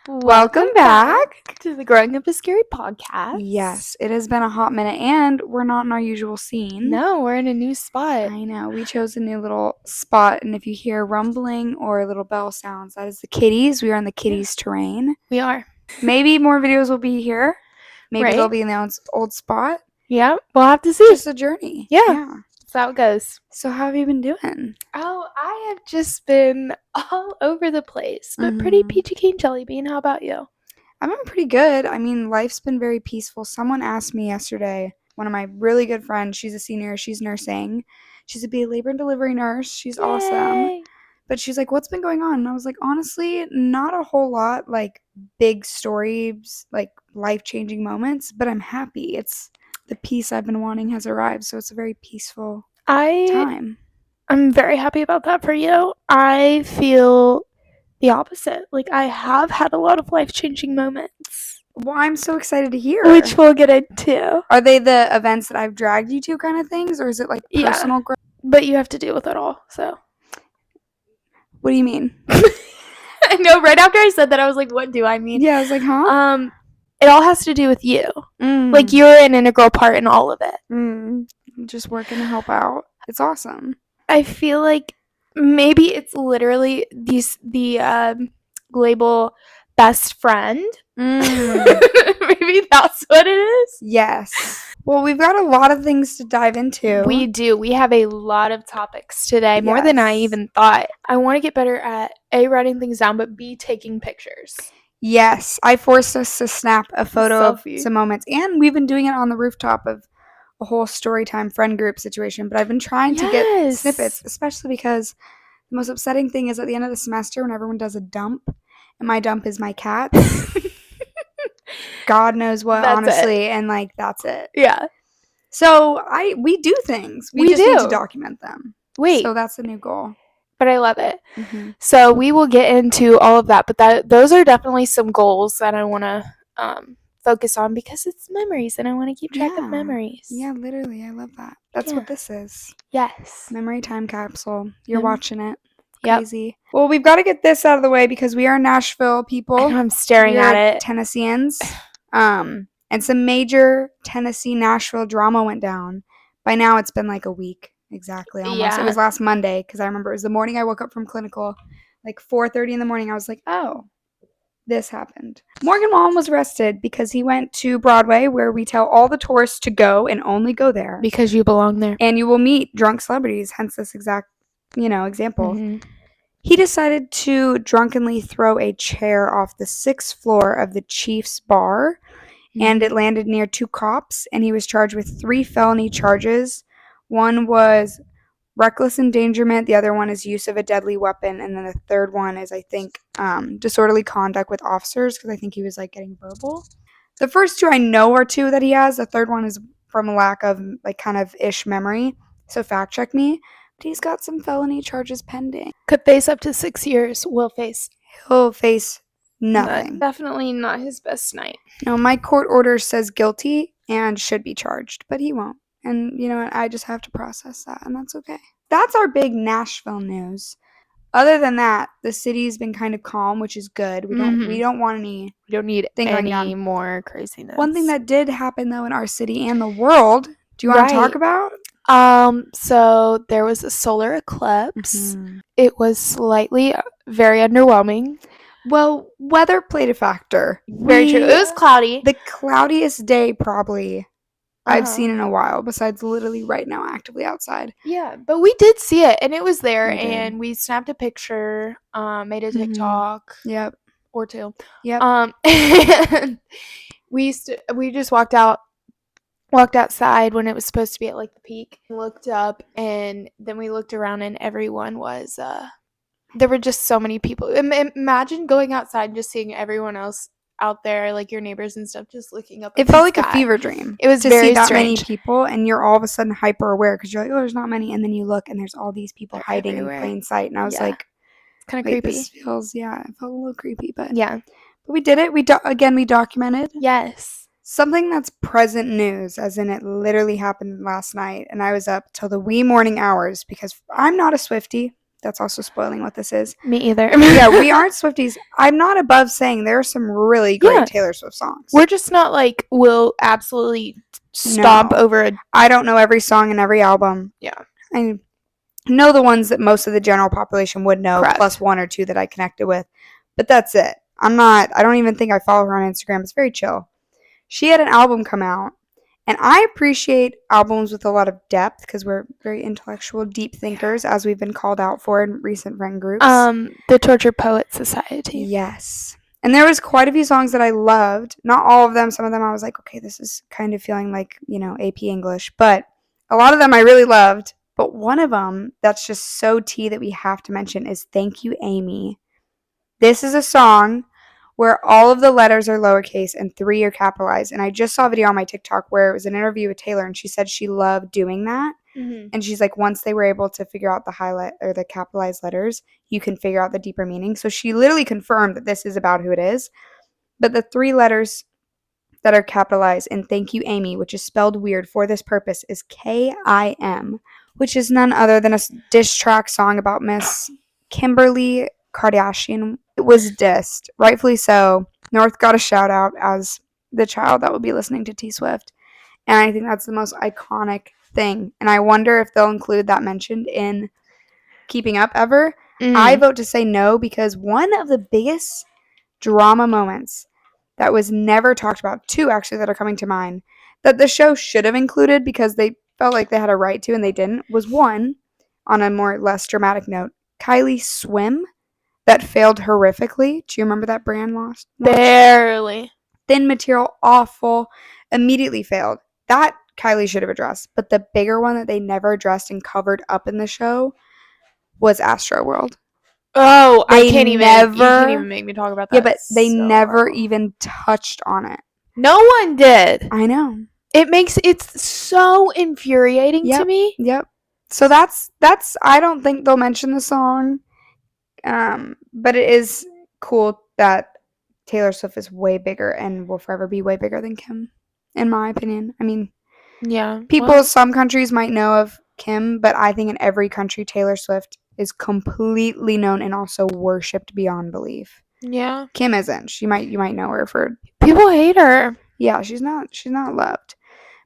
Welcome back to the Growing Up is Scary podcast. Yes, it has been a hot minute, and we're not in our usual scene. No, we're in a new spot. I know. We chose a new little spot, and if you hear rumbling or little bell sounds, that is the kitties. We are on the kitties' terrain. We are. Maybe more videos will be here. Maybe Right. they'll be in the old spot. Yeah, we'll have to see. Just a journey. Yeah. That's how it goes. So how have you been doing? Oh, I have just been all over the place, but pretty peachy keen jelly bean. How about you? I've been pretty good. I mean, life's been very peaceful. Someone asked me yesterday, one of my really good friends, she's a senior, she's nursing. She's a labor and delivery nurse. She's awesome. Yay. But she's like, what's been going on? And I was like, honestly, not a whole lot, like big stories, like life-changing moments, but I'm happy. It's the peace I've been wanting has arrived, so it's a very peaceful time. I'm very happy about that for you. I feel the opposite. Like, I have had a lot of life-changing moments. Well, I'm so excited to hear. Which we'll get into. Are they the events that I've dragged you to kind of things, or is it like personal growth? But you have to deal with it all, so. What do you mean? I know, right after I said that, I was like, what do I mean? Yeah, I was like, huh? It all has to do with you. Like, you're an integral part in all of it. I'm just working to help out. It's awesome. I feel like maybe it's literally the label best friend. Maybe that's what it is. Yes. Well, we've got a lot of things to dive into. We do. We have a lot of topics today, more than I even thought. I want to get better at A, writing things down, but B, taking pictures. Yes. I forced us to snap a photo of some moments, and we've been doing it on the rooftop of a whole story time friend group situation, but I've been trying to get snippets, especially because the most upsetting thing is at the end of the semester when everyone does a dump, and my dump is my cat. God knows what, honestly, and like that's it. Yeah. So we do things. We just need to document them. So that's the new goal. But I love it. So we will get into all of that, but those are definitely some goals that I want to focus on because it's memories and I want to keep track of memories. Yeah, literally. I love that. That's what this is. Yes. Memory time capsule. You're watching it. Yep. Crazy. Well, we've got to get this out of the way because we are Nashville people. I'm staring at it. Tennesseans. And some major Tennessee Nashville drama went down. By now it's been like a week exactly almost. Yeah. It was last Monday because I remember it was the morning I woke up from clinical, like 4:30 in the morning. I was like, oh, this happened. Morgan Wallen was arrested because he went to Broadway where we tell all the tourists to go and only go there. Because you belong there. And you will meet drunk celebrities, hence this exact, example. He decided to drunkenly throw a chair off the 6th floor of the Chiefs bar, and it landed near 2 cops, and he was charged with 3 felony charges. One was reckless endangerment, the other one is use of a deadly weapon, and then the third one is, I think, disorderly conduct with officers, because I think he was, like, getting verbal. The first 2 I know are 2 that he has. The third one is from a lack of, like, kind of ish memory, so fact check me. But he's got some felony charges pending. Could face up to 6 years. He'll face nothing. Definitely not his best night. No, my court order says guilty and should be charged, but he won't. And you know what? I just have to process that, and that's okay. That's our big Nashville news. Other than that, the city's been kind of calm, which is good. We don't need any more craziness. One thing that did happen though in our city and the world, do you want to talk about? So there was a solar eclipse. It was slightly very underwhelming. Well, weather played a factor. Very true. It was cloudy. The cloudiest day probably I've seen in a while, besides literally right now actively outside. Yeah, but we did see it, and it was there, and we snapped a picture, made a TikTok. Yep. Or 2. Yep. And we just walked outside when it was supposed to be at, like, the peak, looked up, and then we looked around, and everyone was, there were just so many people. Imagine going outside and just seeing everyone else out there, like your neighbors and stuff, just looking up. It felt like a fever dream. It was to very see that strange. Many people, and you're all of a sudden hyper aware because you're like, oh, there's not many, and then you look and there's all these people hiding in plain sight, and I was like, it's kind of creepy. This feels, it felt a little creepy, but yeah. But we did it. We documented. Yes. Something that's present news, as in it literally happened last night, and I was up till the wee morning hours because I'm not a Swiftie. that's also spoiling what this is. Me either. Yeah, we aren't Swifties. I'm not above saying there are some really great Taylor Swift songs. We're just not like, we'll absolutely stomp over a... I don't know every song and every album. Yeah. I know the ones that most of the general population would know, Correct. plus one or two that I connected with. But that's it. I don't even think I follow her on Instagram. It's very chill. She had an album come out, and I appreciate albums with a lot of depth because we're very intellectual, deep thinkers, as we've been called out for in recent friend groups. The Tortured Poets Society. Yes. And there was quite a few songs that I loved. Not all of them. Some of them I was like, okay, this is kind of feeling like, AP English. But a lot of them I really loved. But one of them that's just so tea that we have to mention is Thank You, Amy. This is a song where all of the letters are lowercase and 3 are capitalized. And I just saw a video on my TikTok where it was an interview with Taylor, and she said she loved doing that. Mm-hmm. And she's like, once they were able to figure out the highlight or the capitalized letters, you can figure out the deeper meaning. So she literally confirmed that this is about who it is. But the 3 letters that are capitalized in Thank You, Amy, which is spelled weird for this purpose, is Kim, which is none other than a diss track song about Miss Kimberly Kardashian. It was dissed, rightfully so. North got a shout out as the child that would be listening to T Swift, and I think that's the most iconic thing. And I wonder if they'll include that mentioned in Keeping Up ever. I vote to say no, because one of the biggest drama moments that was never talked about, 2 actually that are coming to mind, that the show should have included because they felt like they had a right to and they didn't, was one, on a more less dramatic note, Kylie Swim, that failed horrifically. Do you remember that brand lost? Barely. Thin material, awful, immediately failed. That Kylie should have addressed. But the bigger one that they never addressed and covered up in the show was Astroworld. Oh, you can't even make me talk about that. Yeah, but they never even touched on it. No one did. I know. It's so infuriating to me. Yep. So that's I don't think they'll mention the song. But it is cool that Taylor Swift is way bigger and will forever be way bigger than Kim, in my opinion. I mean, some countries might know of Kim, but I think in every country Taylor Swift is completely known and also worshipped beyond belief. Yeah. Kim isn't. You might know her for... People hate her. Yeah, she's not loved.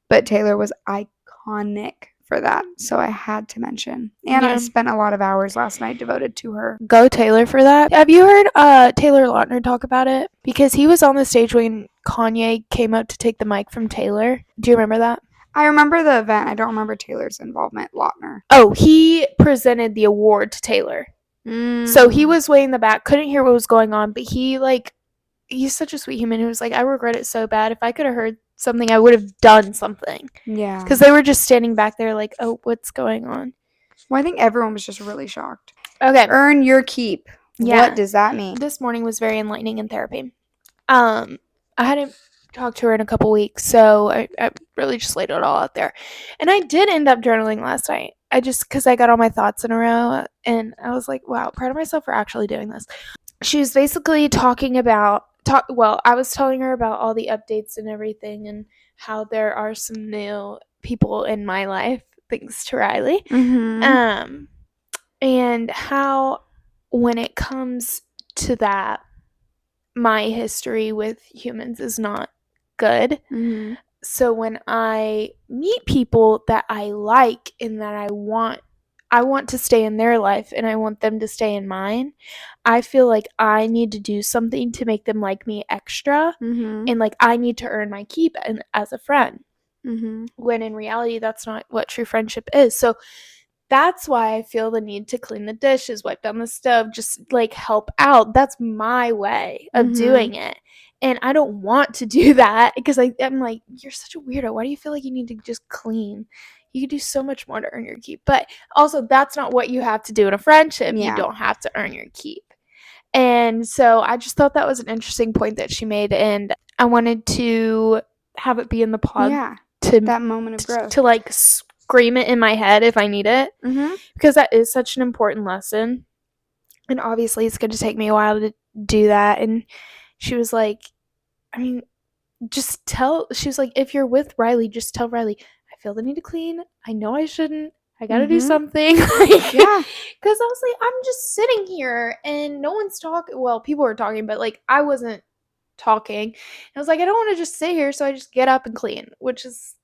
But Taylor was iconic for that, so I had to mention. And I spent a lot of hours last night devoted to her. Go Taylor for that. Have you heard Taylor Lautner talk about it? Because he was on the stage when Kanye came out to take the mic from Taylor. Do you remember that? I remember the event. I don't remember Taylor's involvement. Lautner. Oh, he presented the award to Taylor. So he was way in the back, couldn't hear what was going on, but he's such a sweet human who was like, I regret it so bad. If I could have heard something, I would have done something. Yeah. Because they were just standing back there like, oh, what's going on? Well, I think everyone was just really shocked. Okay. Earn your keep. Yeah. What does that mean? This morning was very enlightening in therapy. I hadn't talked to her in a couple weeks, so I really just laid it all out there. And I did end up journaling last night. Because I got all my thoughts in a row, and I was like, wow, proud of myself for actually doing this. She was basically talking about... I was telling her about all the updates and everything and how there are some new people in my life, thanks to Riley. Mm-hmm. And how when it comes to that, my history with humans is not good. Mm-hmm. So when I meet people that I like and that I want to stay in their life and I want them to stay in mine, I feel like I need to do something to make them like me extra. Mm-hmm. And like I need to earn my keep as a friend. Mm-hmm. When in reality, that's not what true friendship is. So that's why I feel the need to clean the dishes, wipe down the stove, just like help out. That's my way of doing it. And I don't want to do that because I'm like, you're such a weirdo. Why do you feel like you need to just clean? You could do so much more to earn your keep. But also, that's not what you have to do in a friendship. Yeah. You don't have to earn your keep. And so I just thought that was an interesting point that she made. And I wanted to have it be in the pod. Yeah, that moment of growth. To like scream it in my head if I need it. Mm-hmm. Because that is such an important lesson. And obviously, it's going to take me a while to do that. And she was like, she was like, if you're with Riley, just tell Riley, I feel the need to clean. I know I shouldn't. I gotta do Mhm. something. Yeah. Because I was like, I'm just sitting here and no one's talking. Well, people were talking, but like I wasn't talking. And I was like, I don't want to just sit here, so I just get up and clean, which is.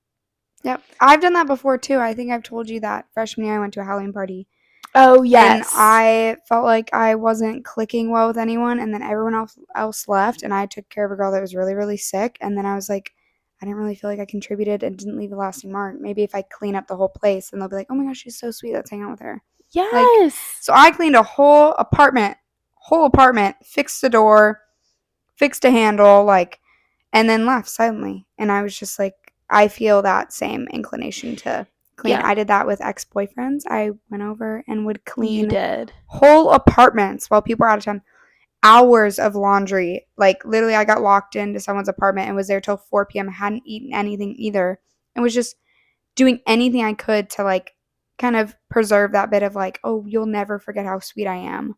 Yep. I've done that before too. I think I've told you that freshman year I went to a Halloween party. Oh, And yes. I felt like I wasn't clicking well with anyone, and then everyone else left, and I took care of a girl that was really, really sick, and then I was like, I didn't really feel like I contributed and didn't leave a lasting mark. Maybe if I clean up the whole place, and they'll be like, oh my gosh, she's so sweet, let's hang out with her. Like, Yes. so I cleaned a whole apartment, fixed the door, fixed a handle, like, and then left silently. And I was just like, I feel that same inclination to clean. Yeah. I did that with ex-boyfriends. I went over and would You clean did. whole apartments while people were out of town. Hours of laundry. Like, literally, I got locked into someone's apartment and was there till 4 p.m. I hadn't eaten anything either. And was just doing anything I could to, like, kind of preserve that bit of, like, oh, you'll never forget how sweet I am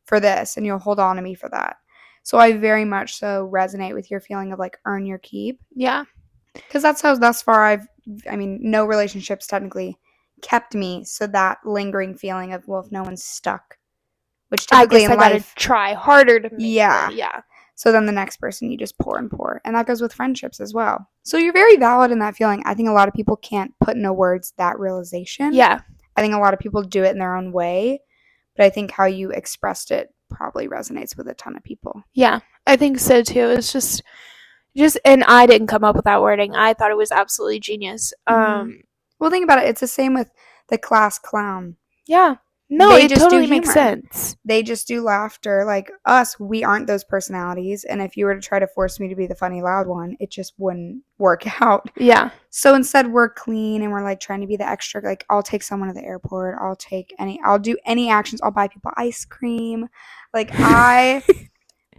for this, and you'll hold on to me for that. So I very much so resonate with your feeling of, like, earn your keep. Yeah. Because that's how thus far no relationships technically kept me. So that lingering feeling of, well, if no one's stuck, which I typically guess I in gotta life, try harder to make Yeah. yeah. So then the next person you just pour and pour. And that goes with friendships as well. So you're very valid in that feeling. I think a lot of people can't put into words that realization. Yeah. I think a lot of people do it in their own way. But I think how you expressed it probably resonates with a ton of people. Yeah. I think so too. It's just and I didn't come up with that wording. I thought it was absolutely genius. Well, think about it. It's the same with the class clown. Yeah. No, They it just do totally makes humor. sense. They just do laughter. Like us, we aren't those personalities. And if you were to try to force me to be the funny loud one, it just wouldn't work out. Yeah. So instead, we're clean and we're like trying to be the extra. Like, I'll take someone to the airport. I'll do any actions. I'll buy people ice cream. Like, I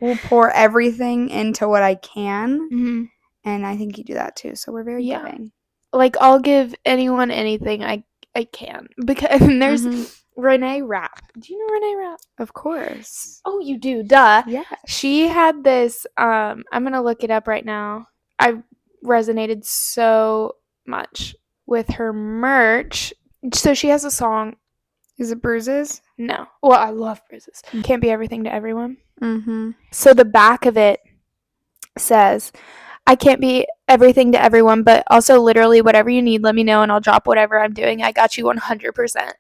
will pour everything into what I can. Mm-hmm. And I think you do that too. So we're very giving. Like, I'll give anyone anything I can. Because there's Renee Rapp. Do you know Renee Rapp? Of course. Oh, you do. Duh. Yeah. She had this, I'm going to look it up right now. I resonated so much with her merch. So she has a song. Is it Bruises? No. Well, I love Bruises. Can't be everything to everyone. Mm-hmm. So the back of it says, I can't be everything to everyone, but also literally whatever you need, let me know and I'll drop whatever I'm doing. I got you 100%.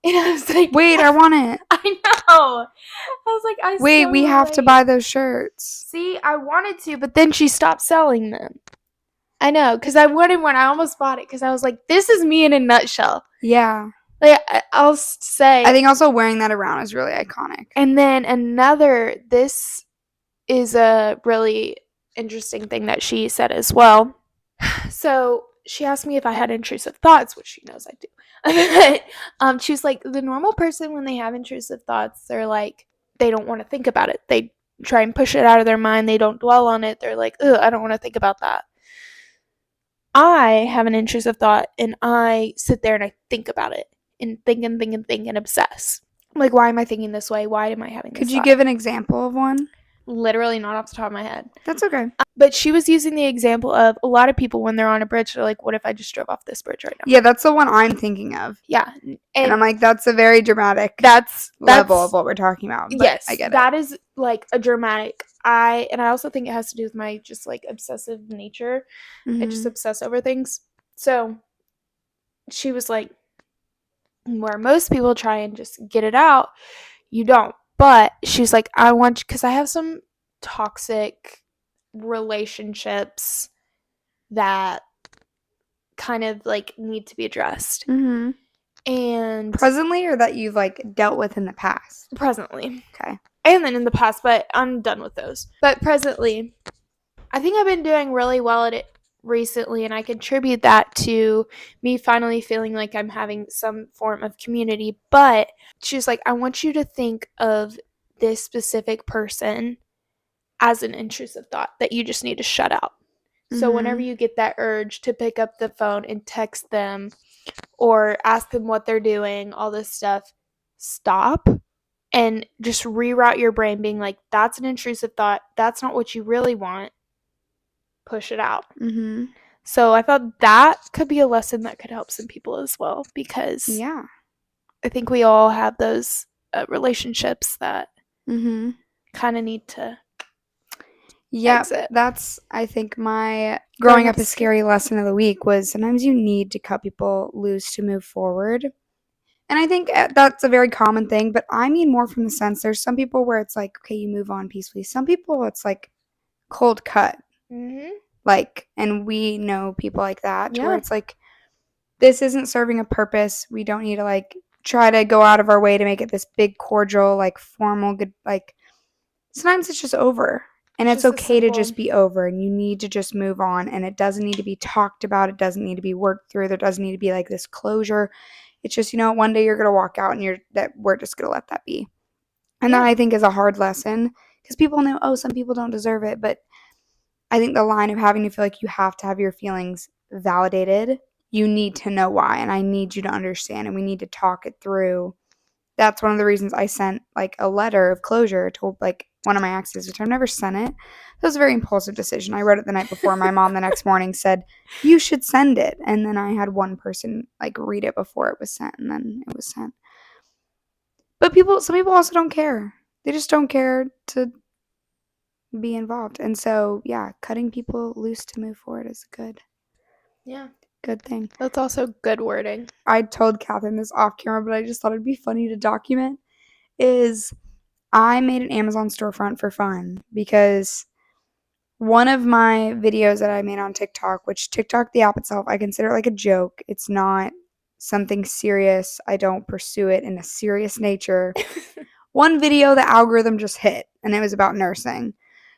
And I was like, wait, I want it. I know. I was like, Wait, we have to buy those shirts. See, I wanted to, but then she stopped selling them. I know, because I wanted one. I almost bought it because I was like, this is me in a nutshell. Yeah. Like, I'll say. I think also wearing that around is really iconic. And then this is a really interesting thing that she said as well. So she asked me if I had intrusive thoughts, which she knows I do. She was like, the normal person when they have intrusive thoughts, they're like, they don't want to think about it. They try and push it out of their mind. They don't dwell on it. They're like, ugh, I don't want to think about that. I have an intrusive thought and I sit there and I think about it and think and obsess. I'm like, why am I thinking this way? Why am I having this Could you thought? give an example of one? Literally not off the top of my head. That's okay. But she was using the example of a lot of people when they're on a bridge, they're like, what if I just drove off this bridge right now? Yeah, that's the one I'm thinking of. Yeah. And I'm like, that's a very dramatic level of what we're talking about. But yes. I get it. That is like a dramatic. I also think it has to do with my just like obsessive nature. I just obsess over things. So she was like, where most people try and just get it out, you don't. But she's like, I want you, because I have some toxic relationships that kind of like need to be addressed. And presently, or that you've like dealt with in the past? Presently. Okay. And then in the past, but I'm done with those. But presently, I think I've been doing really well at it recently, and I contribute that to me finally feeling like I'm having some form of community. But she's like, I want you to think of this specific person as an intrusive thought that you just need to shut out. So whenever you get that urge to pick up the phone and text them or ask them what they're doing, all this stuff, stop and just reroute your brain being like, that's an intrusive thought. That's not what you really want. Push it out. So I thought that could be a lesson that could help some people as well, because Yeah. I think we all have those relationships that Mm-hmm. kind of need to Yeah, exit. that's, I think, my growing up a scary lesson of the week was sometimes you need to cut people loose to move forward. And I think that's a very common thing, but I mean more from the sense there's some people where it's like, okay, you move on peacefully. Some people, it's like cold cut. Mm-hmm. Like, and we know people like that, to where Yeah. it's like, this isn't serving a purpose. We don't need to, like, try to go out of our way to make it this big, cordial, like, formal, good, like, sometimes it's just over. And it's Just a okay to simple- just be over, and you need to just move on, and it doesn't need to be talked about. It doesn't need to be worked through. There doesn't need to be, like, this closure. It's just, you know, one day you're going to walk out and we're just going to let that be. And that, Yeah. I think, is a hard lesson, because people know, oh, some people don't deserve it. But I think the line of having to feel like you have to have your feelings validated, you need to know why, and I need you to understand, and we need to talk it through. That's one of the reasons I sent, like, a letter of closure to, like, one of my exes, which I've never sent it. That was a very impulsive decision. I wrote it the night before. My mom the next morning said, you should send it. And then I had one person, like, read it before it was sent, and then it was sent. But some people also don't care. They just don't care to be involved. And so, yeah, cutting people loose to move forward is good thing. That's also good wording. I told Catherine this off camera, but I just thought it'd be funny to document, is I made an Amazon storefront for fun, because one of my videos that I made on TikTok, which TikTok, the app itself, I consider it like a joke. It's not something serious. I don't pursue it in a serious nature. One video, the algorithm just hit, and it was about nursing.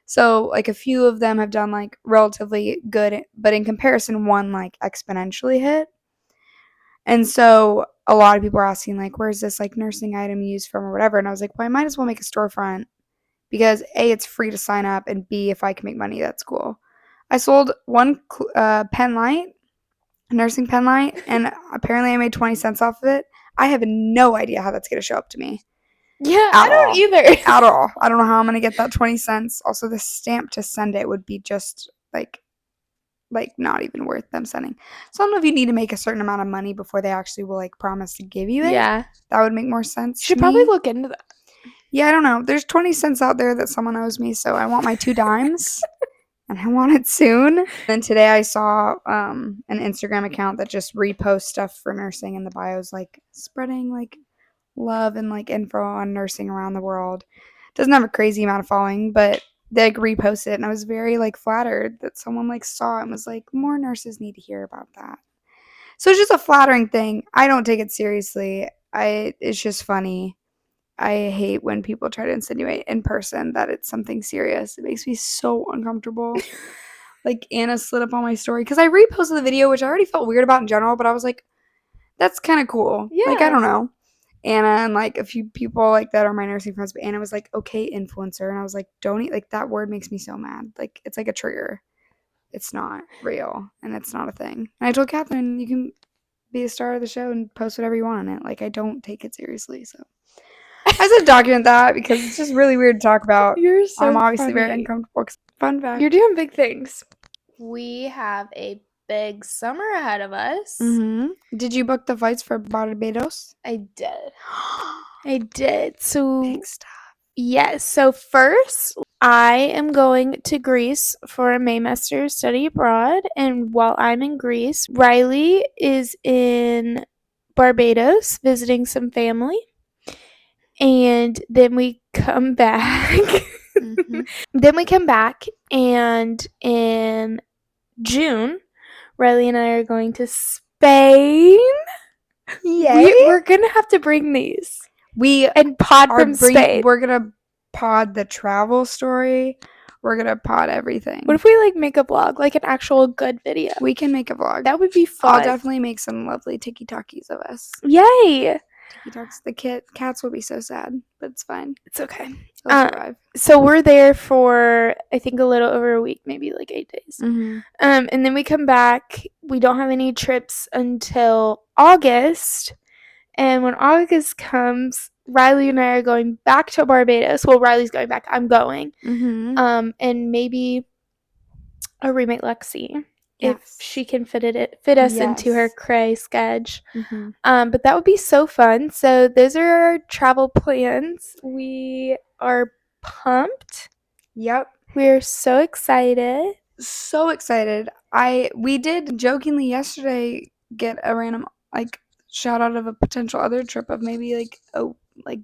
So, like, a few of them have done, like, relatively good, but in comparison, one, like, exponentially hit. And so a lot of people are asking, like, where's this, like, nursing item used from or whatever? And I was like, well, I might as well make a storefront, because A, it's free to sign up, and B, if I can make money, that's cool. I sold one pen light, a nursing pen light, and apparently I made 20 cents off of it. I have no idea how that's going to show up to me. Yeah, I don't either. At all. I don't know how I'm going to get that 20 cents. Also, the stamp to send it would be just, like not even worth them sending. So I don't know if you need to make a certain amount of money before they actually will, like, promise to give you it. Yeah. That would make more sense. You should probably look into that. Yeah, I don't know. There's 20 cents out there that someone owes me, so I want my 2 dimes. And I want it soon. Then today I saw an Instagram account that just reposts stuff for nursing, and the bio's, like, spreading, like, love and, like, info on nursing around the world. Doesn't have a crazy amount of following, but they, like, reposted it, and I was very, like, flattered that someone, like, saw it and was like, more nurses need to hear about that. So it's just a flattering thing. I don't take it seriously. It's just funny. I hate when people try to insinuate in person that it's something serious. It makes me so uncomfortable. Like, Anna slid up on my story, because I reposted the video, which I already felt weird about in general, but I was like, that's kind of cool. Yeah. Like, I don't know. Anna and, like, a few people, like, that are my nursing friends, but Anna was like, okay, influencer. And I was like, don't eat, like, that word makes me so mad. Like, it's like a trigger. It's not real, and it's not a thing. And I told Catherine, you can be a star of the show and post whatever you want on it. Like, I don't take it seriously, so. I said document that because it's just really weird to talk about. You're so I'm obviously funny. very uncomfortable. Fun fact. You're doing big things. We have a big summer ahead of us. Mm-hmm. Did you book the flights for Barbados? I did. I did. So big stuff. Yes. So first, I am going to Greece for a Maymester study abroad. And while I'm in Greece, Riley is in Barbados visiting some family. And then we come back. Mm-hmm. Then we come back, and in June, Riley and I are going to Spain. Yay! We're going to have to bring these. We and pod from Spain. We're gonna pod the travel story. We're gonna pod everything. What if we, like, make a vlog, like an actual good video? We can make a vlog. That would be fun. I'll definitely make some lovely tiki-talkies of us. Yay! Tiki-talks. The cats will be so sad, but it's fine. It's okay. They'll survive. So we're there for, I think, a little over a week, maybe like 8 days. Mm-hmm. And then we come back. We don't have any trips until August. And when August comes, Riley and I are going back to Barbados. Well, Riley's going back. I'm going. Mm-hmm. And maybe a roommate, Lexi. if Yes. she can fit us into her Yes. cray sketch. Mhm. But that would be so fun. So those are our travel plans. We are pumped. Yep. We're so excited. So excited. We did jokingly yesterday get a random like shout out of a potential other trip of maybe like a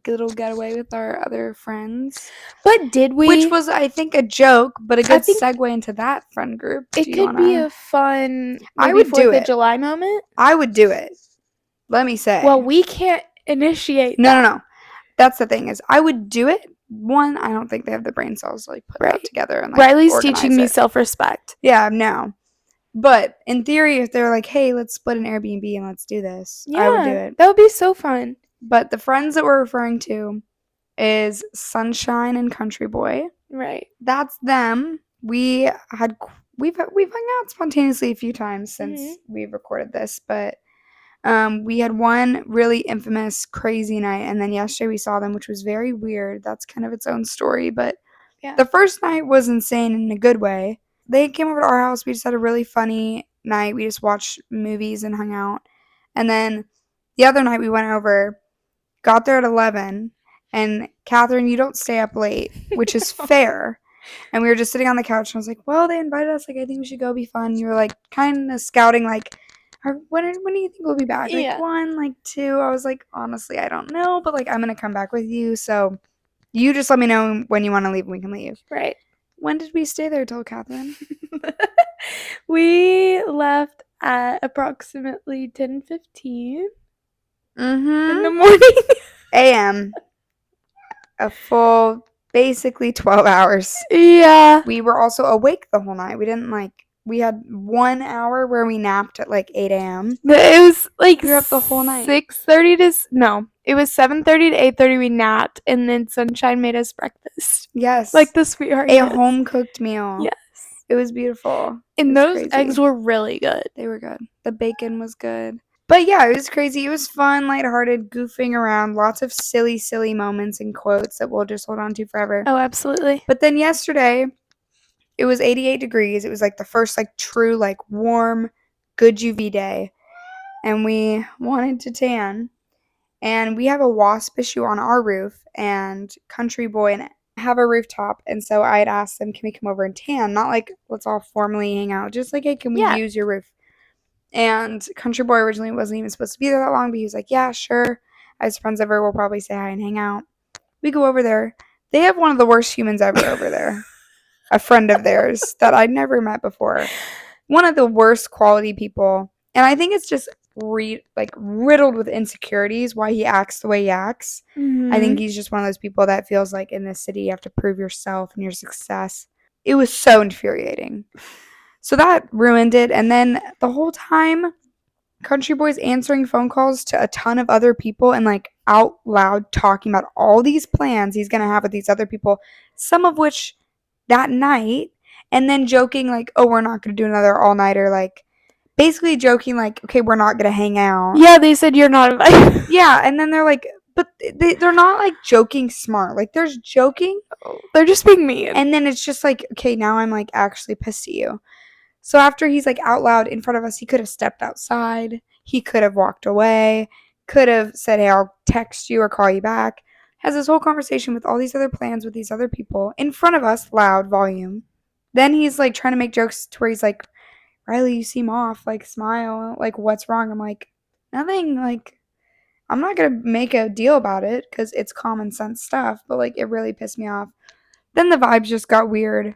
little getaway with our other friends. But did we? Which was, I think, a joke, but a good think segue into that friend group. it could be a fun I maybe would do 4th of it. July moment. I would do it. Let me say. Well, we can't initiate No, that. no. That's the thing is I would do it. One, I don't think they have the brain cells to like put that together and like Riley's organize teaching me it. self-respect. Yeah, no. But in theory, if they're like, hey, let's split an Airbnb and let's do this, I would do it. That would be so fun. But the friends that we're referring to is Sunshine and Country Boy. Right. That's them. We've hung out spontaneously a few times since we've recorded this, but we had one really infamous crazy night, and then yesterday we saw them, which was very weird. That's kind of its own story, but the first night was insane in a good way. They came over to our house. We just had a really funny night. We just watched movies and hung out. And then the other night we went over, got there at 11, and Catherine, you don't stay up late, which is fair. And we were just sitting on the couch, and I was like, well, they invited us. Like, I think we should go be fun. You were like kind of scouting, like, when do you think we'll be back? Like 1, like 2. I was like, honestly, I don't know, but like I'm gonna come back with you. So you just let me know when you want to leave and we can leave. Right. When did we stay there till, Catherine? We left at approximately 10:15 in the morning. AM. A full, basically 12 hours. Yeah. We were also awake the whole night. We had 1 hour where we napped at like 8 a.m. It was like we were up the whole night. 6:30 to no. It was 7:30 to 8:30 we napped, and then Sunshine made us breakfast. Yes. Like the sweetheart. A home cooked meal. Yes. It was beautiful. And those eggs were really good. They were good. The bacon was good. But yeah, it was crazy. It was fun, lighthearted, goofing around, lots of silly, silly moments and quotes that we'll just hold on to forever. Oh, absolutely. But then yesterday, it was 88 degrees. It was like the first like true like warm, good UV day. And we wanted to tan. And we have a wasp issue on our roof, and Country Boy and have a rooftop. And so I had asked them, can we come over and tan? Not like let's all formally hang out, just like, hey, can we use your roof? And Country Boy originally wasn't even supposed to be there that long, but he was like, yeah, sure. I have friends over, we'll probably say hi and hang out. We go over there. They have one of the worst humans ever over there. A friend of theirs that I'd never met before. One of the worst quality people. And I think it's just riddled with insecurities why he acts the way he acts. I think he's just one of those people that feels like in this city you have to prove yourself and your success. It was so infuriating. So that ruined it. And then the whole time, Country Boy's answering phone calls to a ton of other people and like out loud talking about all these plans he's going to have with these other people, some of which that night, and then joking like, oh, we're not going to do another all-nighter, like basically joking like, okay, we're not going to hang out. Yeah, they said you're not invited. Yeah, and then they're like, but they're not like joking smart. Like there's joking. They're just being mean. And then it's just like, okay, now I'm like actually pissed at you. So after he's like out loud in front of us, he could have stepped outside. He could have walked away. Could have said, hey, I'll text you or call you back. Has this whole conversation with all these other plans with these other people in front of us, loud volume. Then he's like trying to make jokes to where he's like, Riley, you seem off. Like smile. Like what's wrong? I'm like, nothing. Like I'm not going to make a deal about it because it's common sense stuff. But like it really pissed me off. Then the vibes just got weird.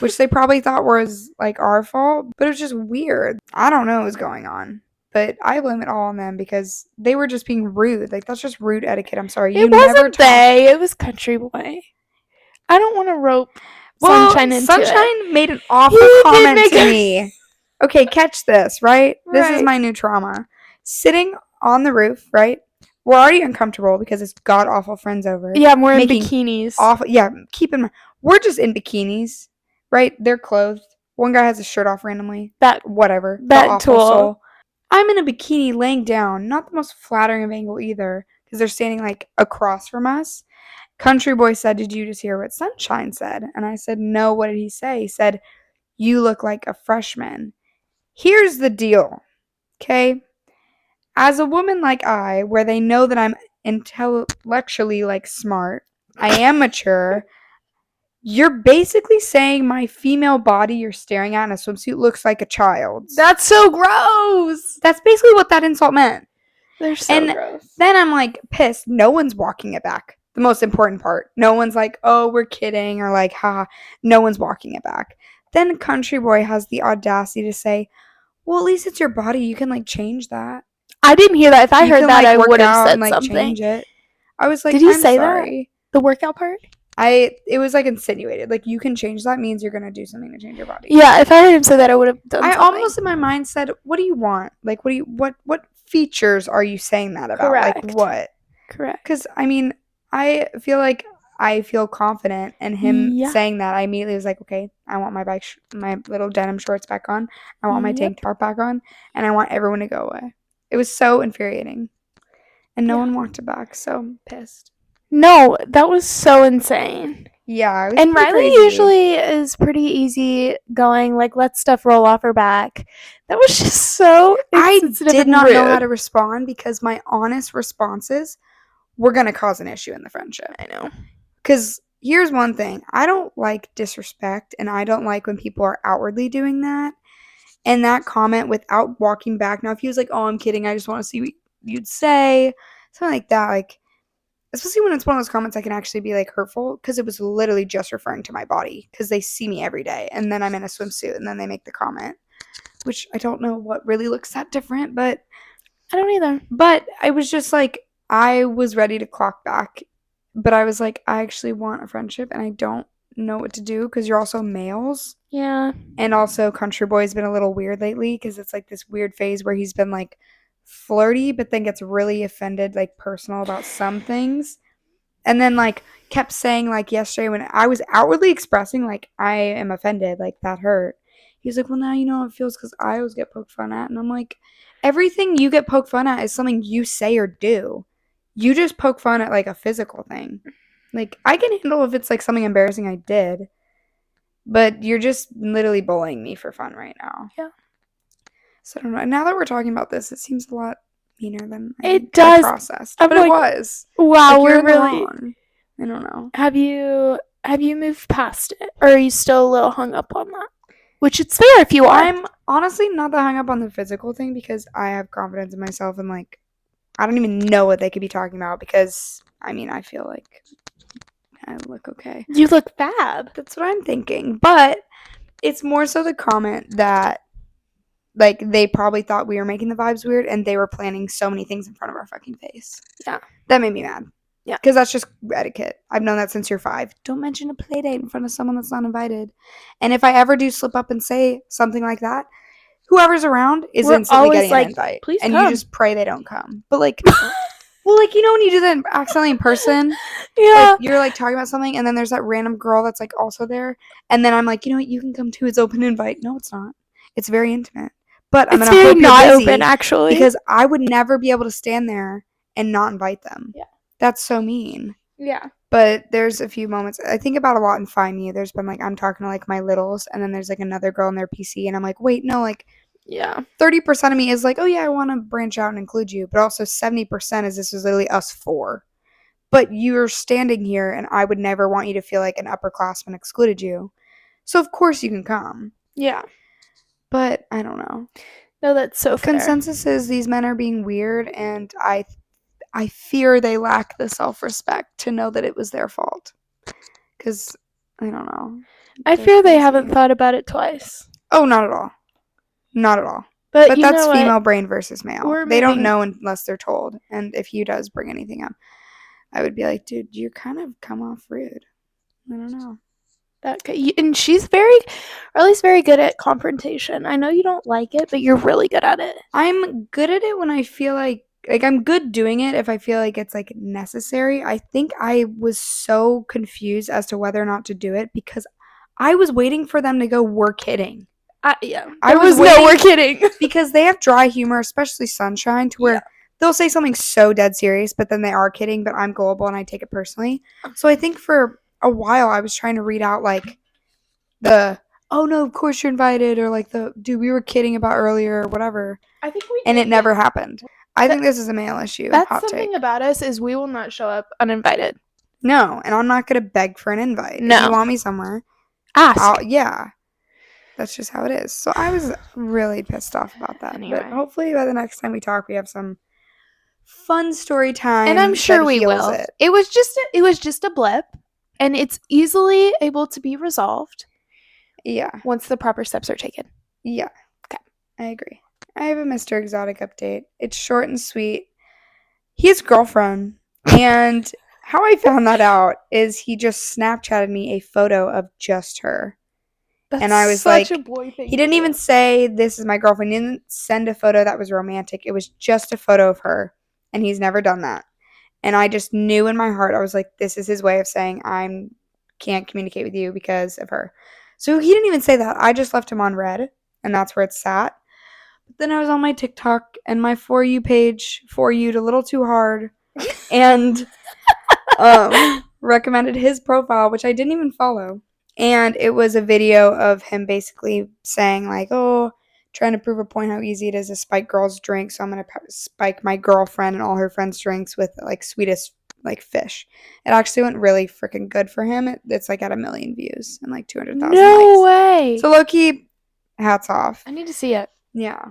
Which they probably thought was like our fault, but it was just weird. I don't know what was going on, but I blame it all on them because they were just being rude. Like that's just rude etiquette. I'm sorry. It wasn't they. It was Country Boy. I don't want to rope Sunshine into it. Sunshine made an awful comment to me. Okay, catch this, right? This is my new trauma. Sitting on the roof, right? We're already uncomfortable because it's god awful friends over. Yeah, we're in bikinis. Awful. Yeah, keep in mind we're just in bikinis. Right? They're clothed. One guy has his shirt off randomly. Whatever. That tool. I'm in a bikini laying down. Not the most flattering of angle either. Because they're standing like across from us. Country Boy said, did you just hear what Sunshine said? And I said, no, what did he say? He said, you look like a freshman. Here's the deal, okay? As a woman like I, where they know that I'm intellectually, like, smart, I am mature, you're basically saying my female body you're staring at in a swimsuit looks like a child's. That's so gross. That's basically what that insult meant. They're so gross. Then I'm, like, pissed. No one's walking it back. The most important part. No one's like, oh, we're kidding, or like, haha. No one's walking it back. Then Country Boy has the audacity to say, well, at least it's your body. You can, like, change that. I didn't hear that. If I You heard can, that, like, I work would out have said and, like, something. change it. I was like, Did he I'm say sorry. that? The workout part? It was, like, insinuated. Like, you can change that means you're gonna do something to change your body. Yeah, if I heard him say that, I would have done something. I almost in my mind said, what do you want? Like, what features are you saying that about? Correct. Like, what? Correct. Because, I mean, I feel confident, and him saying that, I immediately was like, okay, I want my little denim shorts back on. I want my tank top back on, and I want everyone to go away. It was so infuriating. And no one walked it back, so pissed. No, that was so insane. Yeah, it was and Riley crazy. Usually is pretty easy going, like, let stuff roll off her back. That was just so I did not know how to respond because my honest responses were going to cause an issue in the friendship. I know. Because here's one thing. I don't like disrespect, and I don't like when people are outwardly doing that. And that comment without walking back. Now, if he was like, oh, I'm kidding, I just want to see what you'd say. Something like that. Like, especially when it's one of those comments that can actually be, like, hurtful. Because it was literally just referring to my body. Because they see me every day. And then I'm in a swimsuit. And then they make the comment. Which I don't know what really looks that different. But I don't either. But I was just like, I was ready to clock back. But I was like, I actually want a friendship. And I don't know what to do. Because you're also males. Yeah. And also Country Boy's been a little weird lately. Because it's like this weird phase where he's been, like, flirty. But then gets really offended, like, personal about some things. And then, like, kept saying, like, yesterday when I was outwardly expressing, like, I am offended. Like, that hurt. He was like, well, now you know how it feels because I always get poked fun at. And I'm like, everything you get poked fun at is something you say or do. You just poke fun at, like, a physical thing. Like, I can handle if it's, like, something embarrassing I did. But you're just literally bullying me for fun right now. Yeah. So I don't know. Now that we're talking about this, it seems a lot meaner than I processed. But like, it was. Wow, like, we're really wrong. I don't know. Have you moved past it? Or are you still a little hung up on that? Which it's fair if you are. I'm honestly not that hung up on the physical thing because I have confidence in myself and, like, I don't even know what they could be talking about because, I mean, I feel like I look okay. You look fab. That's what I'm thinking. But it's more so the comment that, like, they probably thought we were making the vibes weird and they were planning so many things in front of our fucking face. Yeah. That made me mad. Yeah. Because that's just etiquette. I've known that since you're 5. Don't mention a play date in front of someone that's not invited. And if I ever do slip up and say something like that, whoever's around is instantly getting an invite. Please and come. You just pray they don't come. But, like, well, like, you know when you do that accidentally in person? Yeah. Like, you're, like, talking about something, and then there's that random girl that's, like, also there. And then I'm like, you know what? You can come too. It's open invite. No, it's not. It's very intimate. But I'm going to hope you're not busy open, actually. because I would never be able to stand there and not invite them. Yeah. That's so mean. Yeah. But there's a few moments I think about a lot in Find Me. There's been, like, I'm talking to, like, my littles, and then there's, like, another girl in their PC, and I'm like, wait, no, like, yeah, 30% of me is like, oh yeah, I want to branch out and include you, but also 70% is this is literally us 4. But you're standing here, and I would never want you to feel like an upperclassman excluded you. So of course you can come. Yeah. But I don't know. No, that's so fair. Consensus is these men are being weird, and I fear they lack the self-respect to know that it was their fault. Because, I don't know. I fear they haven't thought about it twice. Oh, not at all. Not at all. But But that's female brain versus male. They don't know unless they're told. And if he does bring anything up, I would be like, dude, you kind of come off rude. I don't know. And she's very good at confrontation. I know you don't like it, but you're really good at it. I'm good at it when I feel like I'm good doing it if I feel like it's, like, necessary. I think I was so confused as to whether or not to do it because I was waiting for them to go, we're kidding. Yeah. We're kidding. Because they have dry humor, especially Sunshine, to where they'll say something so dead serious, but then they are kidding, but I'm gullible and I take it personally. So I think for a while I was trying to read out, like, oh no, of course you're invited, or like dude, we were kidding about earlier or whatever. I think we And did it never get- happened. I think this is a male issue. That's Hot something take. about us is we will not show up uninvited. No, and I'm not gonna beg for an invite. No. If you want me somewhere, Ask. yeah. That's just how it is. So I was really pissed off about that. Anyway. But hopefully by the next time we talk, we have some fun story time. And I'm sure that we heals will. It. It was just a blip, and it's easily able to be resolved. Yeah. Once the proper steps are taken. Yeah. Okay. I agree. I have a Mr. Exotic update. It's short and sweet. He has a girlfriend, and how I found that out is he just Snapchatted me a photo of just her. That's and I was such like, a boy thing. He didn't even say, this is my girlfriend. He didn't send a photo that was romantic. It was just a photo of her, and he's never done that. And I just knew in my heart, I was like, this is his way of saying I can't communicate with you because of her. So he didn't even say that. I just left him on red, and that's where it sat. But then I was on my TikTok, and my For You page, For You'd a little too hard, and recommended his profile, which I didn't even follow. And it was a video of him basically saying, like, oh, trying to prove a point how easy it is to spike girls' drinks. So I'm going to spike my girlfriend and all her friends' drinks with, like, sweetest, like, fish. It actually went really freaking good for him. It's, like, at 1 million views and, like, 200,000 No likes. way. So, low-key, hats off. I need to see it. Yeah.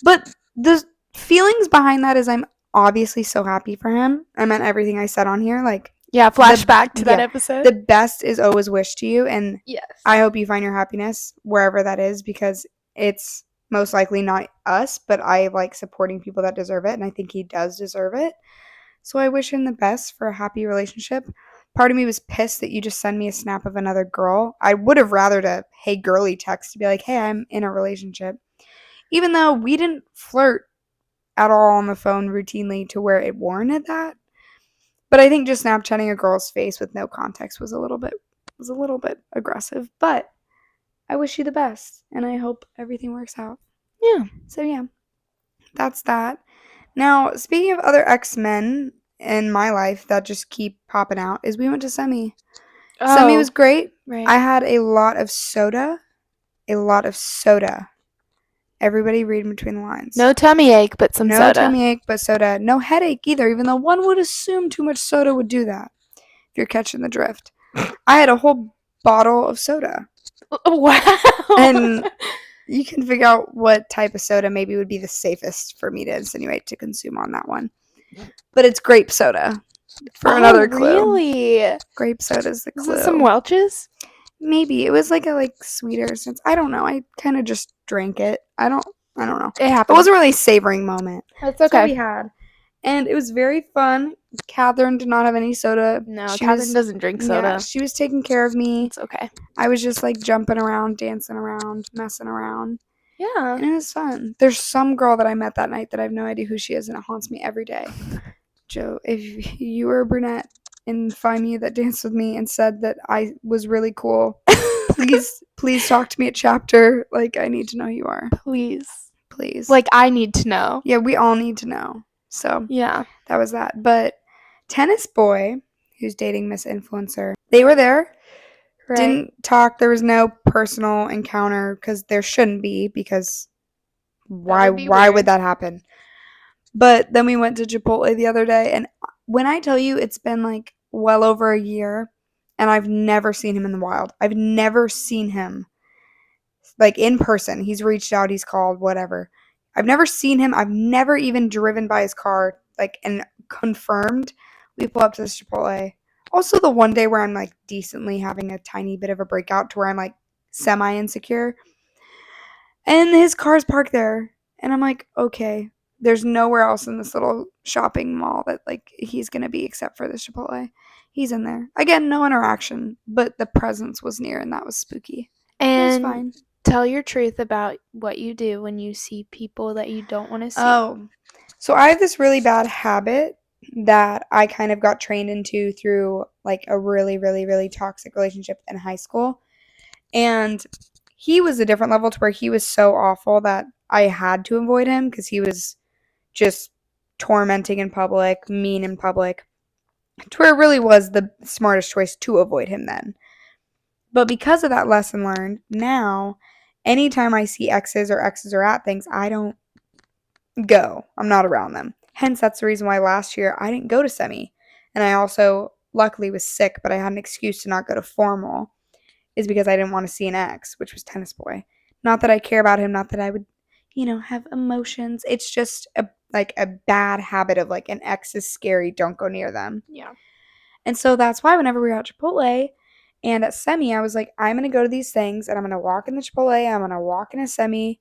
But the feelings behind that is I'm obviously so happy for him. I meant everything I said on here. Like, yeah, flashback to that episode. The best is always wished to you, and yes, I hope you find your happiness wherever that is, because it's most likely not us, but I like supporting people that deserve it, and I think he does deserve it. So I wish him the best for a happy relationship. Part of me was pissed that you just send me a snap of another girl. I would have rathered a hey girly text to be like, hey, I'm in a relationship. Even though we didn't flirt at all on the phone routinely to where it warranted that. But I think just Snapchatting a girl's face with no context was a little bit aggressive. But I wish you the best, and I hope everything works out. Yeah. So yeah, that's that. Now, speaking of other X-Men in my life that just keep popping out, is we went to Semi. Oh, Semi was great. Right. I had a lot of soda. Everybody read between the lines. No tummy ache, but some soda. No tummy ache, but soda. No headache either, even though one would assume too much soda would do that, if you're catching the drift. I had a whole bottle of soda. Wow. And you can figure out what type of soda maybe would be the safest for me to insinuate to consume on that one. But it's grape soda, for another clue. Really? Grape soda is the clue. Is it some Welch's? Maybe. It was like a sweeter sense. I don't know. I kind of just drank it. I don't know. It happened. It wasn't really a savoring moment. That's That's okay. what we had. And it was very fun. Catherine did not have any soda. No, Catherine doesn't drink soda. Yeah, she was taking care of me. It's okay. I was just like jumping around, dancing around, messing around. Yeah. And it was fun. There's some girl that I met that night that I have no idea who she is, and it haunts me every day. Joe, if you were a brunette and find me that danced with me and said that I was really cool, please talk to me at Chapter. Like, I need to know who you are. Please. Like, I need to know. Yeah, we all need to know. So yeah, that was that. But Tennis Boy, who's dating Miss Influencer, they were there. Right. Didn't talk. There was no personal encounter because there shouldn't be, because why would that happen? But then we went to Chipotle the other day, and when I tell you it's been like well over a year, and I've never seen him in the wild. I've never seen him like in person. He's reached out, he's called, whatever. I've never seen him. I've never even driven by his car, like, and confirmed. We pull up to this Chipotle. Also, the one day where I'm like decently having a tiny bit of a breakout to where I'm like semi-insecure. And his car's parked there. And I'm like, okay, there's nowhere else in this little shopping mall that like he's going to be except for this Chipotle. He's in there. Again, no interaction, but the presence was near, and that was spooky. And it was fine. Tell your truth about what you do when you see people that you don't want to see. Oh, so I have this really bad habit that I kind of got trained into through like a really, really, really toxic relationship in high school. And he was a different level to where he was so awful that I had to avoid him because he was just tormenting in public, mean in public, to where it really was the smartest choice to avoid him then. But because of that lesson learned, now anytime I see exes or exes are at things, I don't go. I'm not around them. Hence, that's the reason why last year I didn't go to semi. And I also luckily was sick, but I had an excuse to not go to formal, is because I didn't want to see an ex, which was tennis boy. Not that I care about him, not that I would, have emotions. It's just a bad habit of like, an ex is scary, don't go near them. Yeah. And so that's why whenever we were at Chipotle and at semi, I was like, I'm going to go to these things and I'm going to walk in the Chipotle, I'm going to walk in a semi,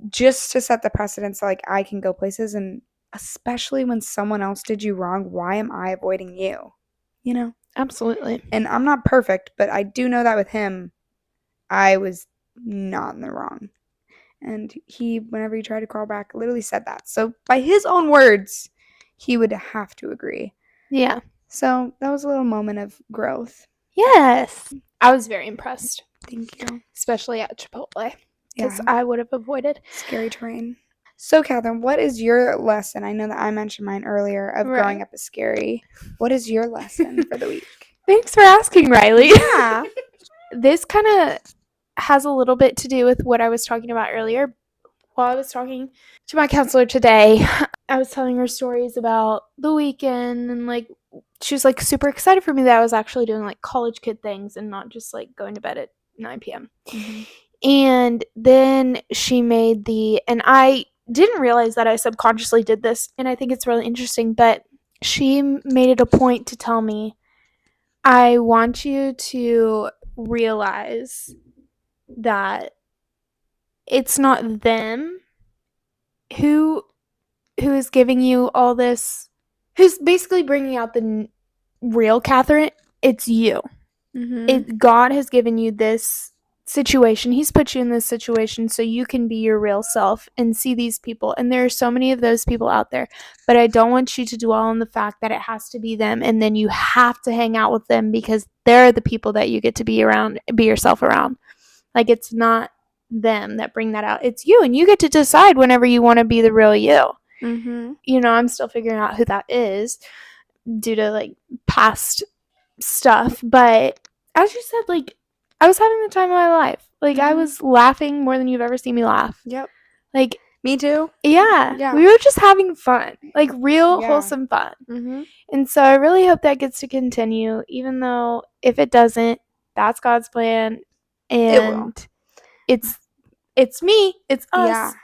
just to set the precedence, like I can go places. And especially when someone else did you wrong, why am I avoiding you? Absolutely. And I'm not perfect, but I do know that with him, I was not in the wrong. And he, whenever he tried to crawl back, literally said that. So by his own words, he would have to agree. Yeah. So that was a little moment of growth. Yes. I was very impressed. Thank you. Especially at Chipotle. Because Yeah. I would have avoided. Scary terrain. So, Catherine, what is your lesson? I know that I mentioned mine earlier of growing up is scary. What is your lesson for the week? Thanks for asking, Riley. Yeah. This kind of has a little bit to do with what I was talking about earlier. While I was talking to my counselor today, I was telling her stories about the weekend, and like she was like super excited for me that I was actually doing like college kid things and not just like going to bed at 9 p.m. Mm-hmm. And then she made and I didn't realize that I subconsciously did this, and I think it's really interesting, but she made it a point to tell me, I want you to realize that it's not them who is giving you all this, who's basically bringing out the real Catherine. It's you. Mm-hmm. God has given you this situation. He's put you in this situation so you can be your real self and see these people. And there are so many of those people out there. But I don't want you to dwell on the fact that it has to be them and then you have to hang out with them because they're the people that you get to be around, be yourself around. Like, it's not them that bring that out. It's you, and you get to decide whenever you want to be the real you. Mm-hmm. I'm still figuring out who that is due to like past stuff, but as you said, like, I was having the time of my life. Like, I was laughing more than you've ever seen me laugh. Yep. Like, me too. Yeah. We were just having fun, like real wholesome fun. Mm-hmm. And so I really hope that gets to continue, even though if it doesn't, that's God's plan, and it's me, it's us.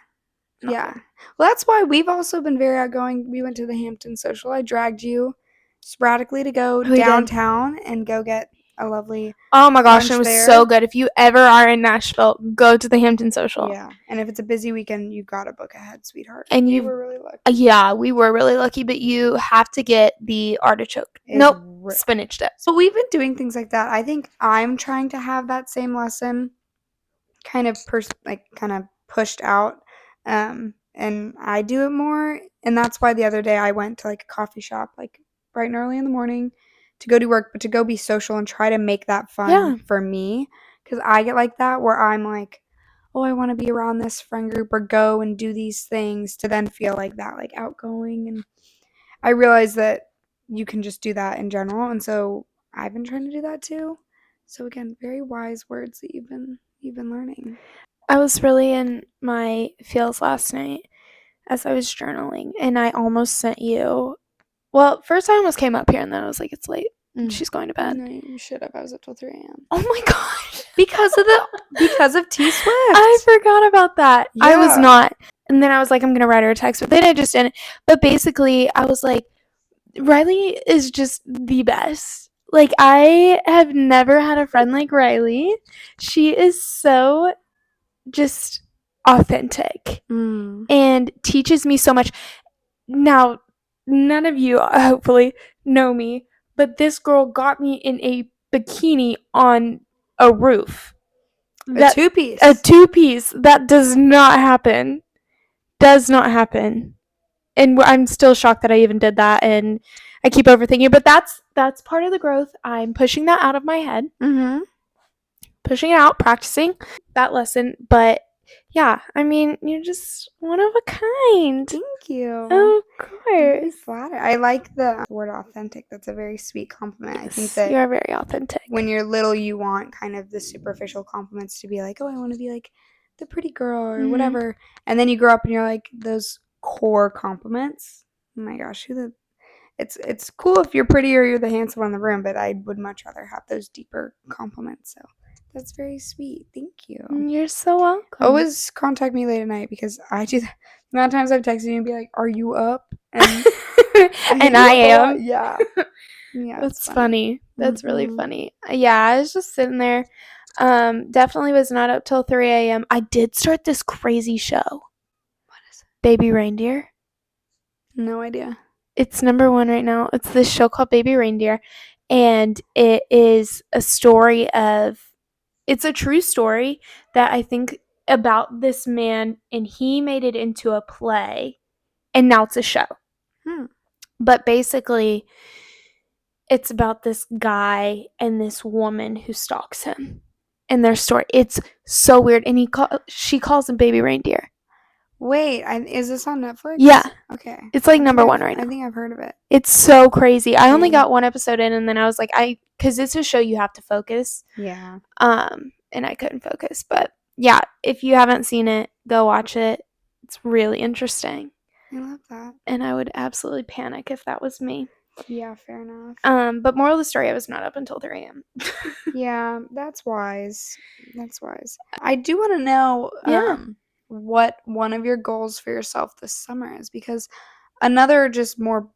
Yeah. Well, that's why we've also been very outgoing. We went to the Hampton Social. I dragged you sporadically to go downtown and go get a lovely Oh my gosh, lunch it was there. so good. If you ever are in Nashville, go to the Hampton Social. Yeah, and if it's a busy weekend, you gotta book ahead, sweetheart. And you were really lucky. Yeah, we were really lucky, but you have to get the artichoke. Spinach dip. So we've been doing things like that. I think I'm trying to have that same lesson kind of pushed out. And I do it more, and that's why the other day I went to like a coffee shop like bright and early in the morning to go do work, but to go be social and try to make that fun for me, because I get like that where I'm like, oh, I want to be around this friend group or go and do these things to then feel like that, like outgoing. And I realize that you can just do that in general, and so I've been trying to do that too. So again, very wise words that you've been learning. I was really in my feels last night as I was journaling, and I almost sent you. Well, first I almost came up here, and then I was like, it's late. She's going to bed. No, you should have. I was up till 3 a.m. Oh my gosh. Because of T Swift. I forgot about that. Yeah. I was not. And then I was like, I'm going to write her a text, but then I just didn't. But basically, I was like, Riley is just the best. Like, I have never had a friend like Riley. She is so just authentic and teaches me so much. Now, none of you hopefully know me, but this girl got me in a bikini on a roof. A two-piece. A two-piece. That does not happen. Does not happen. And I'm still shocked that I even did that, and I keep overthinking it, but that's part of the growth. I'm pushing that out of my head. Pushing it out, practicing that lesson, but Yeah, I mean, you're just one of a kind. Thank you. Of I'm very course. flattered. I like the word authentic. That's a very sweet compliment. I think that you are very authentic. when you're little, you want kind of the superficial compliments to be like, oh, I want to be like the pretty girl or whatever. And then you grow up and you're like, those core compliments. Oh my gosh, it's cool if you're pretty or you're the handsome one in the room, but I would much rather have those deeper compliments. So that's very sweet. Thank you. You're so welcome. Always contact me late at night because I do that. The amount of times I've texted you and be like, "Are you up?" And I am. Yeah. Yeah. That's funny. That's really Mhm. funny. Yeah, I was just sitting there. Definitely was not up till 3 a.m. I did start this crazy show. What is it? Baby Reindeer. No idea. It's number 1 right now. It's this show called Baby Reindeer, and it is a story of. It's a true story that I think about this man, and he made it into a play, and now it's a show. But basically, it's about this guy and this woman who stalks him, and their story. It's so weird, and she calls him Baby Reindeer. Wait, is this on Netflix? Yeah. Okay. It's like number 1 right now. I think I've heard of it. It's so crazy. I only got 1 episode in, and then I was like, because it's a show you have to focus. Yeah. And I couldn't focus. But yeah, if you haven't seen it, go watch it. It's really interesting. I love that. And I would absolutely panic if that was me. Yeah, fair enough. But moral of the story, I was not up until 3 a.m. Yeah, that's wise. That's wise. I do want to know what one of your goals for yourself this summer is, because another just more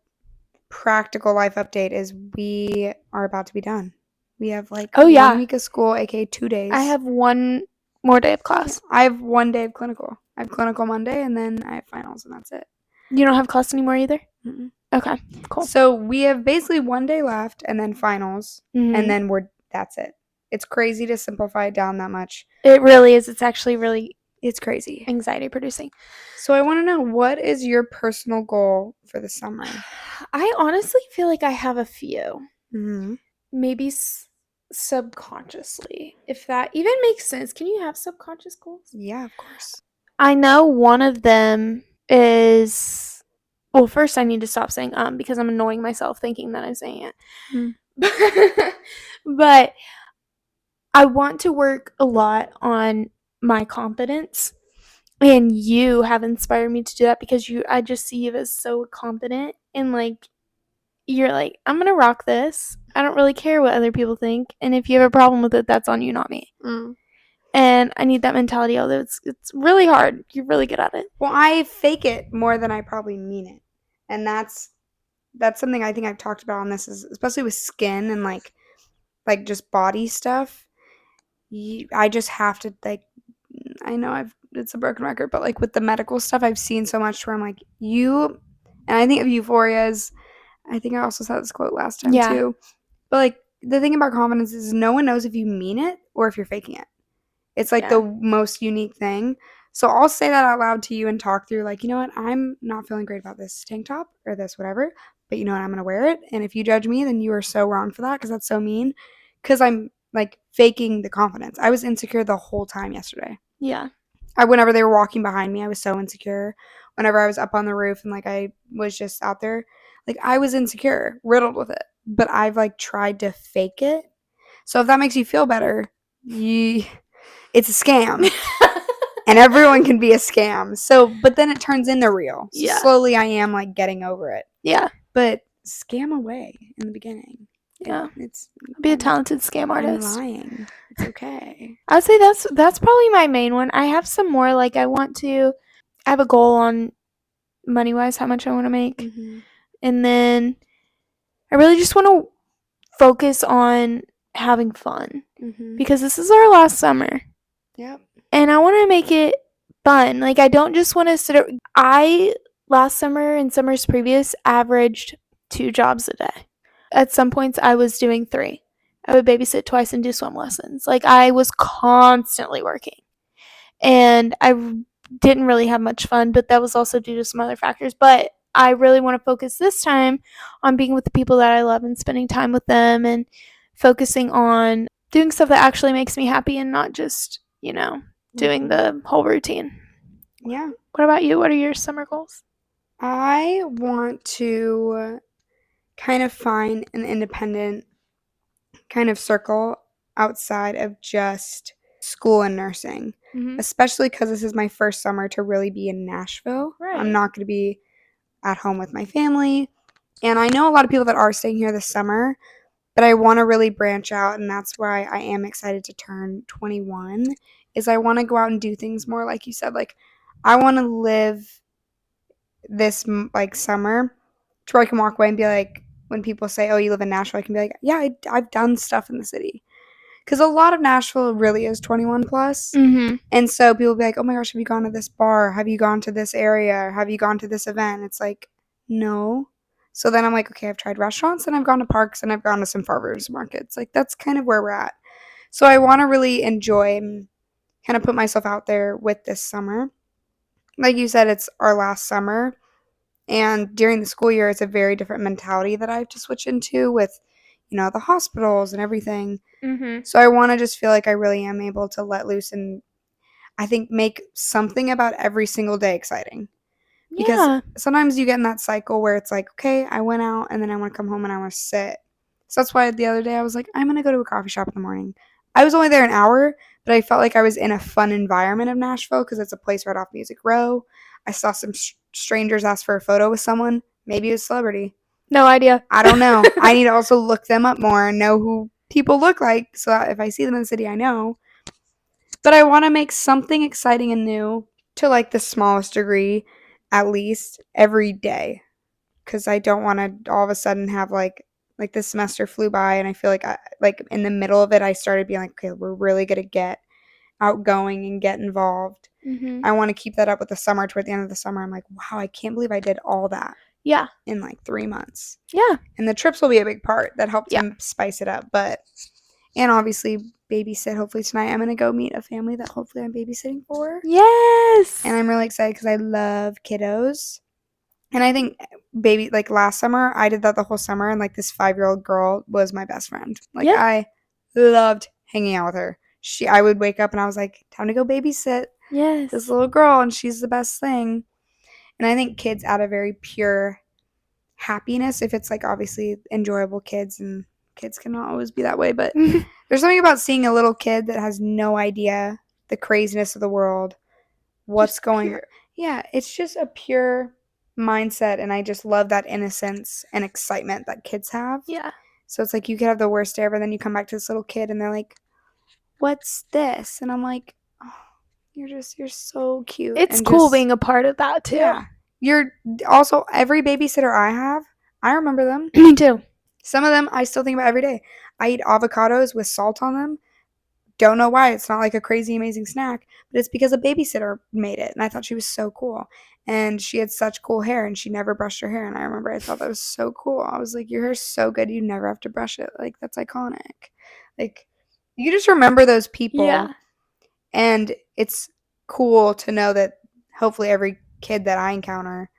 practical life update is we are about to be done. We have like 1 week of school, aka 2 days. I have 1 more day of class. I have 1 day of clinical. I have clinical Monday, and then I have finals, and that's it. You don't have class anymore either? Mm-mm. Okay, cool. So we have basically 1 day left, and then finals, and then that's it. It's crazy to simplify it down that much. It really is. It's actually really It's crazy. Anxiety producing. So I want to know, what is your personal goal for the summer? I honestly feel like I have a few. Mm-hmm. Maybe subconsciously, if that even makes sense. Can you have subconscious goals? Yeah, of course. I know one of them is, well, first I need to stop saying because I'm annoying myself thinking that I'm saying it. But I want to work a lot on my confidence, and you have inspired me to do that because I just see you as so confident, and like you're like, I'm gonna rock this. I don't really care what other people think, and if you have a problem with it, that's on you, not me. And I need that mentality, although it's really hard. You're really good at it. Well, I fake it more than I probably mean it, and that's something I think I've talked about on this, is especially with skin and like just body stuff. I just have to, like, I know it's a broken record, but like with the medical stuff, I've seen so much where I'm like, and I think of Euphoria as, I think I also said this quote last time too, but like the thing about confidence is no one knows if you mean it or if you're faking it. It's like the most unique thing. So I'll say that out loud to you and talk through, like, you know what, I'm not feeling great about this tank top or this whatever, but you know what, I'm gonna wear it, and if you judge me, then you are so wrong for that, because that's so mean, because I'm like faking the confidence. I was insecure the whole time yesterday. Yeah. Whenever they were walking behind me, I was so insecure. Whenever I was up on the roof and like I was just out there, like I was insecure, riddled with it. But I've like tried to fake it. So if that makes you feel better, it's a scam. And everyone can be a scam. So, but then it turns into real. So slowly I am like getting over it. Yeah. But scam away in the beginning. Yeah. Be a talented scam artist. I'm lying. It's okay. I'd say that's probably my main one. I have some more, like I have a goal on money-wise, how much I want to make. Mm-hmm. And then I really just want to focus on having fun. Mm-hmm. Because this is our last summer. Yep. And I want to make it fun. Like, I don't just want to last summer and summers previous, averaged 2 jobs a day. At some points, I was doing 3. I would babysit twice and do swim lessons. Like, I was constantly working. And I didn't really have much fun, but that was also due to some other factors. But I really want to focus this time on being with the people that I love and spending time with them and focusing on doing stuff that actually makes me happy and not just, doing the whole routine. Yeah. What about you? What are your summer goals? I want to kind of find an independent kind of circle outside of just school and nursing, especially because this is my first summer to really be in Nashville. Right. I'm not going to be at home with my family. And I know a lot of people that are staying here this summer, but I want to really branch out, and that's why I am excited to turn 21, is I want to go out and do things more, like you said. Like, I want to live this, like, summer to where I can walk away and be like, when people say, oh, you live in Nashville, I can be like, yeah, I've done stuff in the city. Because a lot of Nashville really is 21 plus. And so people will be like, oh my gosh, have you gone to this bar? Have you gone to this area? Have you gone to this event? It's like, no. So then I'm like, okay, I've tried restaurants and I've gone to parks and I've gone to some farmers markets. Like, that's kind of where we're at. So I want to really enjoy and kind of put myself out there with this summer. Like you said, it's our last summer. And during the school year, it's a very different mentality that I have to switch into with, the hospitals and everything. So I want to just feel like I really am able to let loose and I think make something about every single day exciting. Because sometimes you get in that cycle where it's like, okay, I went out and then I want to come home and I want to sit. So that's why the other day I was like, I'm going to go to a coffee shop in the morning. I was only there an hour, but I felt like I was in a fun environment of Nashville because it's a place right off Music Row. I saw some strangers ask for a photo with someone. Maybe it was a celebrity. No idea. I don't know. I need to also look them up more and know who people look like so that if I see them in the city, I know. But I want to make something exciting and new to like the smallest degree, at least every day. Because I don't want to all of a sudden have like this semester flew by and I feel like in the middle of it, I started being like, okay, we're really going to get outgoing and get involved. I want to keep that up with the summer. Toward the end of the summer, I'm like, wow, I can't believe I did all that. Yeah. In like 3 months. Yeah. And the trips will be a big part that helps him spice it up. And obviously babysit hopefully tonight. I'm going to go meet a family that hopefully I'm babysitting for. Yes. And I'm really excited because I love kiddos. And I think last summer, I did that the whole summer. And like this 5-year-old girl was my best friend. Like I loved hanging out with her. I would wake up and I was like, time to go babysit this little girl. And she's the best thing. And I think kids add a very pure happiness if it's like obviously enjoyable kids, and kids cannot always be that way, but there's something about seeing a little kid that has no idea the craziness of the world, what's just going on. Yeah, it's just a pure mindset, and I just love that innocence and excitement that kids have. Yeah. So it's like you could have the worst day ever, then you come back to this little kid and they're like, what's this? And I'm like, oh, you're so cute. It's cool being a part of that too. Yeah. You're also, every babysitter I have, I remember them. Me too. Some of them I still think about every day. I eat avocados with salt on them. Don't know why. It's not like a crazy amazing snack, but it's because a babysitter made it, and I thought she was so cool. And she had such cool hair, and she never brushed her hair, and I remember I thought that was so cool. I was like, your hair's so good, you never have to brush it. Like, that's iconic. Like, you just remember those people. Yeah. And it's cool to know that hopefully every kid that I encounter,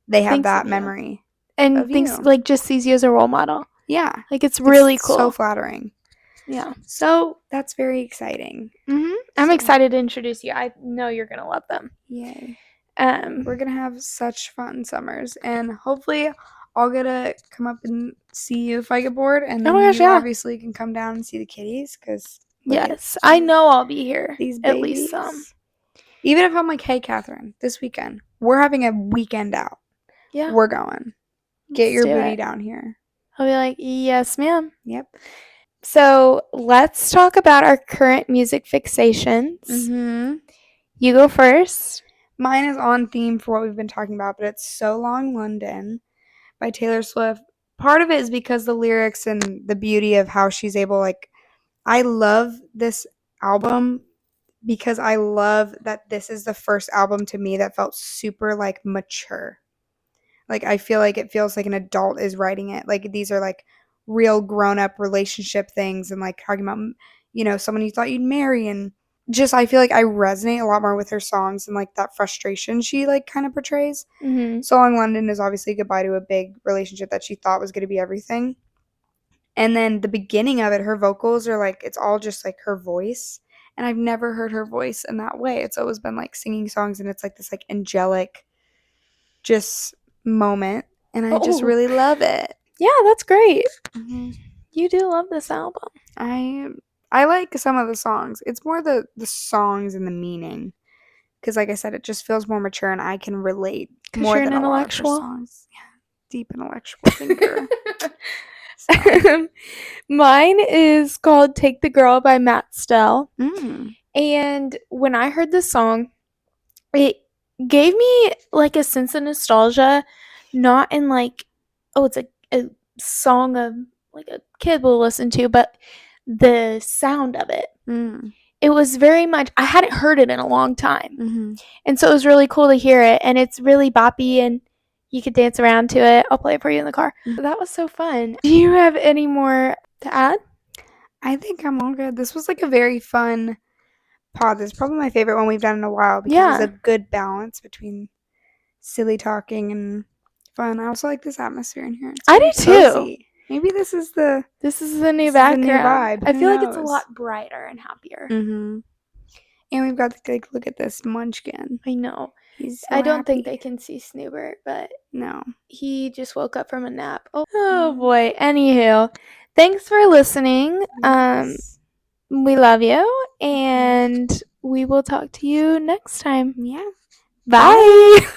they have that memory. And thinks like just sees you as a role model. Yeah. Like it's really cool. So flattering. Yeah. So that's very exciting. I'm excited to introduce you. I know you're going to love them. Yay. We're going to have such fun summers, and hopefully I'll get to come up and see you if I get bored, and then obviously can come down and see the kitties because yes, I know I'll be here. These babies. At least some. Even if I'm like, hey, Catherine, this weekend, we're having a weekend out. Yeah. We're going. Get your booty down here. I'll be like, yes, ma'am. Yep. So let's talk about our current music fixations. You go first. Mine is on theme for what we've been talking about, but it's So Long London by Taylor Swift. Part of it is because the lyrics and the beauty of how she's able, like, I love this album because I love that this is the first album to me that felt super, like, mature. Like, I feel like it feels like an adult is writing it. Like, these are, like, real grown-up relationship things and, like, talking about, someone you thought you'd marry. And just, I feel like I resonate a lot more with her songs and, like, that frustration she, like, kind of portrays. So Long London is obviously goodbye to a big relationship that she thought was going to be everything. And then the beginning of it, her vocals are, like, it's all just, like, her voice. and I've never heard her voice in that way. It's always been like singing songs, and it's like this like angelic just moment, and I just really love it. Yeah, that's great. Mm-hmm. You do love this album. I like some of the songs. It's more the songs and the meaning, because like I said, it just feels more mature, and I can relate more you're than an a lot of her intellectual. songs. Yeah, deep intellectual thinker. Mine is called "Take the Girl" by Matt Stell. Mm. And when I heard this song, it gave me like a sense of nostalgia, not in like, oh, it's a song of like a kid will listen to, but the sound of it. Mm. It was very much, I hadn't heard it in a long time. Mm-hmm. And so it was really cool to hear it. And it's really boppy and you could dance around to it. I'll play it for you in the car. Mm-hmm. That was so fun. Do you have any more to add? I think I'm all good. This was like a very fun pod. This is probably my favorite one we've done in a while, because it's a good balance between silly talking and fun. I also like this atmosphere in here. I do cozy. too. Maybe this is the new background. New vibe. I Who feel like it's a knows? lot brighter and happier. Mm-hmm. And we've got to like look at this munchkin. I know. He's so I don't happy. think they can see Snoobert, but no. He just woke up from a nap. Oh boy. Anywho, thanks for listening. Yes. We love you, and we will talk to you next time. Yeah. Bye.